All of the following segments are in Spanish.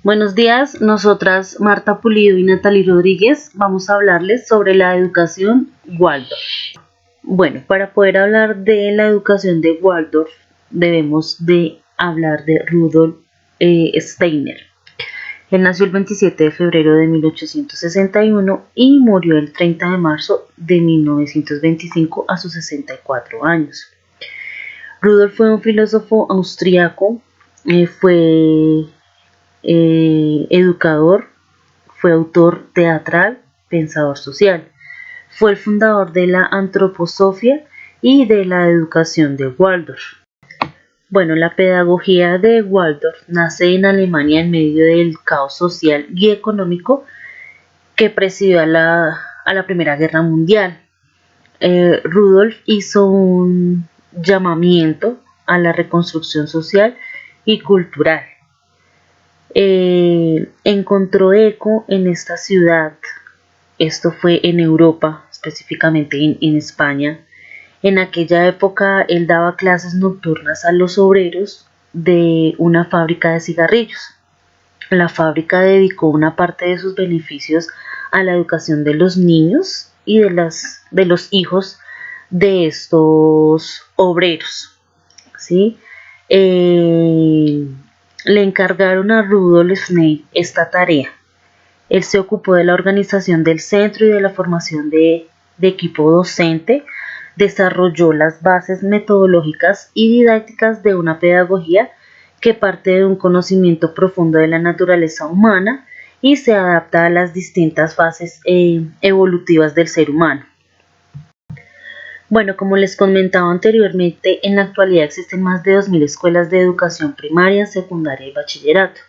Buenos días, nosotras Marta Pulido y Natalie Rodríguez vamos a hablarles sobre la educación Waldorf. Bueno, para poder hablar de la educación de Waldorf debemos de hablar de Rudolf Steiner. Él nació el 27 de febrero de 1861 y murió el 30 de marzo de 1925 a sus 64 años. Rudolf fue un filósofo austriaco, fue educador, fue autor teatral, pensador social. Fue el fundador de la antroposofia y de la educación de Waldorf. Bueno, la pedagogía de Waldorf nace en Alemania en medio del caos social y económico que presidió a la Primera Guerra Mundial. Rudolf hizo un llamamiento a la reconstrucción social y cultural. Encontró eco en esta ciudad, esto fue en Europa, específicamente en España. En aquella época él daba clases nocturnas a los obreros de una fábrica de cigarrillos. La fábrica dedicó una parte de sus beneficios a la educación de los niños y de los hijos de estos obreros, ¿sí? Le encargaron a Rudolf Steiner esta tarea. Él se ocupó de la organización del centro y de la formación de equipo docente, desarrolló las bases metodológicas y didácticas de una pedagogía que parte de un conocimiento profundo de la naturaleza humana y se adapta a las distintas fases evolutivas del ser humano. Bueno, como les comentaba anteriormente, en la actualidad existen más de 2000 escuelas de educación primaria, secundaria y bachillerato,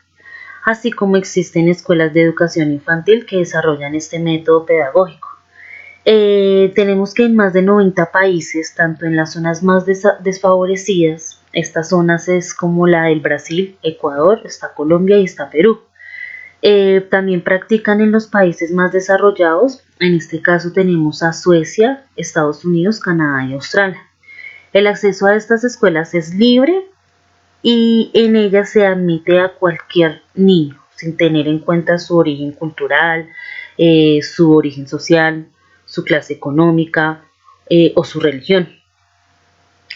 así como existen escuelas de educación infantil que desarrollan este método pedagógico. Tenemos que en más de 90 países, tanto en las zonas más desfavorecidas, estas zonas es como la del Brasil, Ecuador, está Colombia y está Perú. También practican en los países más desarrollados, en este caso tenemos a Suecia, Estados Unidos, Canadá y Australia. El acceso a estas escuelas es libre y en ellas se admite a cualquier niño, sin tener en cuenta su origen cultural, su origen social, su clase económica o su religión.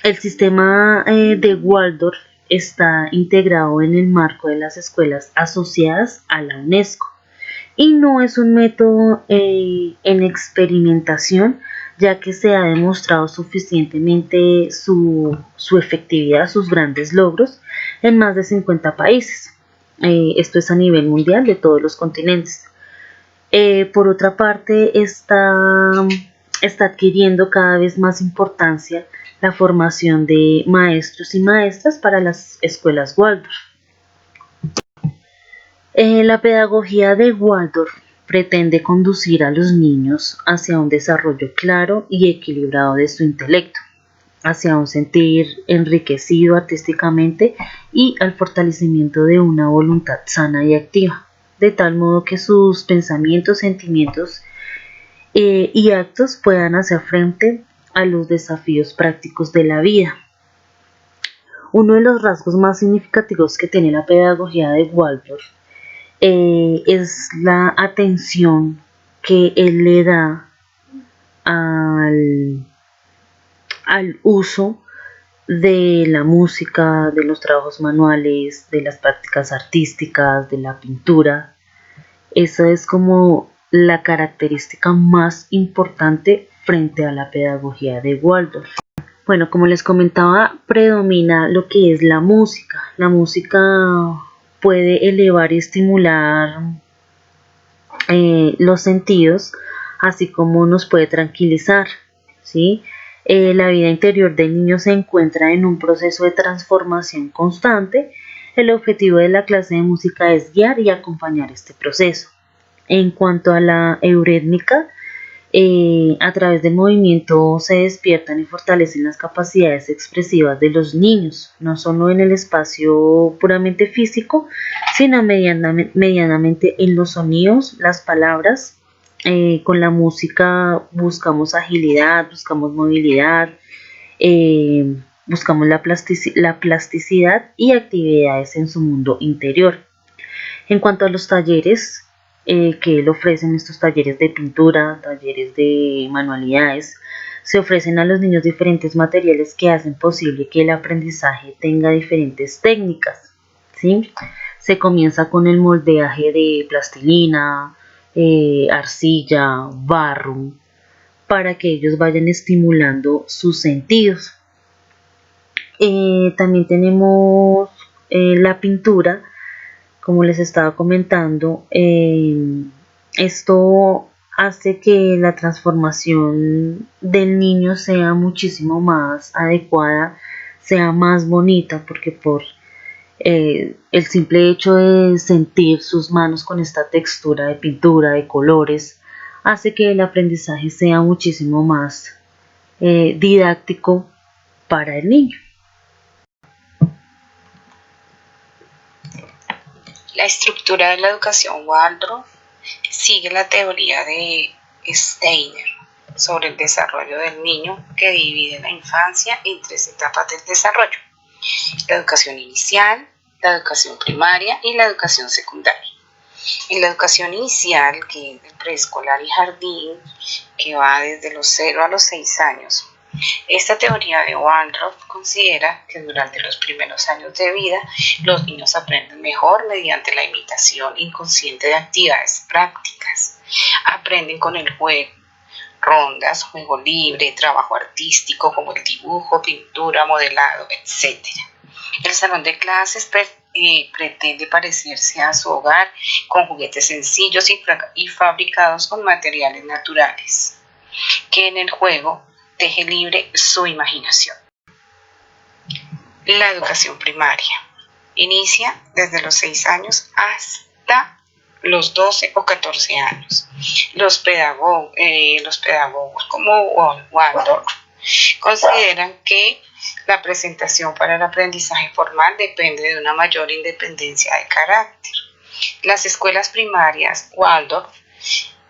El sistema de Waldorf está integrado en el marco de las escuelas asociadas a la UNESCO y no es un método en experimentación, ya que se ha demostrado suficientemente su efectividad, sus grandes logros en más de 50 países. Esto es a nivel mundial de todos los continentes. Por otra parte, está adquiriendo cada vez más importancia la formación de maestros y maestras para las escuelas Waldorf. La pedagogía de Waldorf pretende conducir a los niños hacia un desarrollo claro y equilibrado de su intelecto, hacia un sentir enriquecido artísticamente y al fortalecimiento de una voluntad sana y activa, de tal modo que sus pensamientos, sentimientos y actos puedan hacer frente a los desafíos prácticos de la vida. Uno de los rasgos más significativos que tiene la pedagogía de Waldorf es la atención que él le da al uso de la música, de los trabajos manuales, de las prácticas artísticas, de la pintura. Esa es como la característica más importante frente a la pedagogía de Waldorf. Bueno, como les comentaba, predomina lo que es la música. La música puede elevar y estimular los sentidos, así como nos puede tranquilizar, ¿sí? La vida interior del niño se encuentra en un proceso de transformación constante. El objetivo de la clase de música es guiar y acompañar este proceso. En cuanto a la eurétmica, a través del movimiento se despiertan y fortalecen las capacidades expresivas de los niños, no solo en el espacio puramente físico, sino medianamente en los sonidos, las palabras. Con la música buscamos agilidad, buscamos movilidad, buscamos la plasticidad y actividades en su mundo interior. En cuanto a los talleres que él ofrece, en estos talleres de pintura, talleres de manualidades, se ofrecen a los niños diferentes materiales que hacen posible que el aprendizaje tenga diferentes técnicas, ¿sí? Se comienza con el moldeaje de plastilina, arcilla, barro, para que ellos vayan estimulando sus sentidos. También tenemos la pintura, como les estaba comentando. Esto hace que la transformación del niño sea muchísimo más adecuada, sea más bonita, porque por el simple hecho de sentir sus manos con esta textura de pintura, de colores, hace que el aprendizaje sea muchísimo más didáctico para el niño. La estructura de la educación Waldorf sigue la teoría de Steiner sobre el desarrollo del niño, que divide la infancia en 3 etapas del desarrollo: la educación inicial, la educación primaria y la educación secundaria. En la educación inicial, que es el preescolar y jardín, que va desde los 0 a los 6 años, esta teoría de Waldorf considera que durante los primeros años de vida los niños aprenden mejor mediante la imitación inconsciente de actividades prácticas. Aprenden con el juego, rondas, juego libre, trabajo artístico como el dibujo, pintura, modelado, etc. El salón de clases pretende parecerse a su hogar, con juguetes sencillos y fabricados con materiales naturales, que en el juego deje libre su imaginación. La educación primaria inicia desde los 6 años hasta los 12 o 14 años. Los pedagogos como Waldorf consideran que la presentación para el aprendizaje formal depende de una mayor independencia de carácter. Las escuelas primarias Waldorf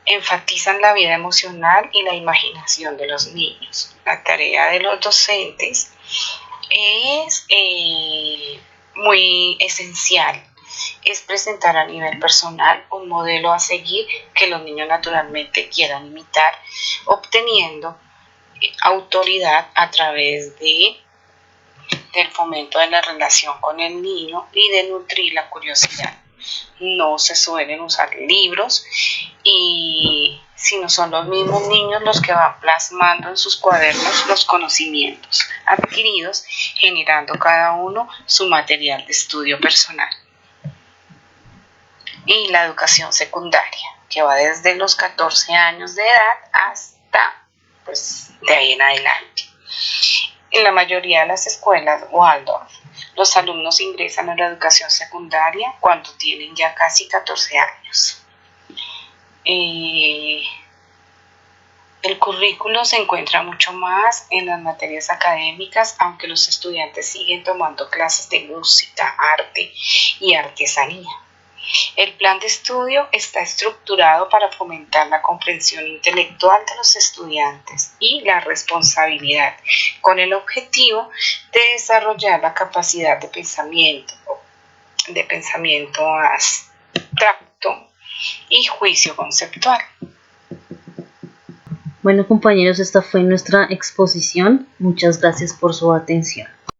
enfatizan la vida emocional y la imaginación de los niños. La tarea de los docentes es muy esencial. Es presentar a nivel personal un modelo a seguir que los niños naturalmente quieran imitar, obteniendo autoridad a través del fomento de la relación con el niño y de nutrir la curiosidad. No se suelen usar libros, y sino son los mismos niños los que van plasmando en sus cuadernos los conocimientos adquiridos, generando cada uno su material de estudio personal. Y la educación secundaria, que va desde los 14 años de edad hasta de ahí en adelante. En la mayoría de las escuelas Waldorf, los alumnos ingresan a la educación secundaria cuando tienen ya casi 14 años. El currículo se encuentra mucho más en las materias académicas, aunque los estudiantes siguen tomando clases de música, arte y artesanía. El plan de estudio está estructurado para fomentar la comprensión intelectual de los estudiantes y la responsabilidad, con el objetivo de desarrollar la capacidad de pensamiento abstracto y juicio conceptual. Bueno, compañeros, esta fue nuestra exposición. Muchas gracias por su atención.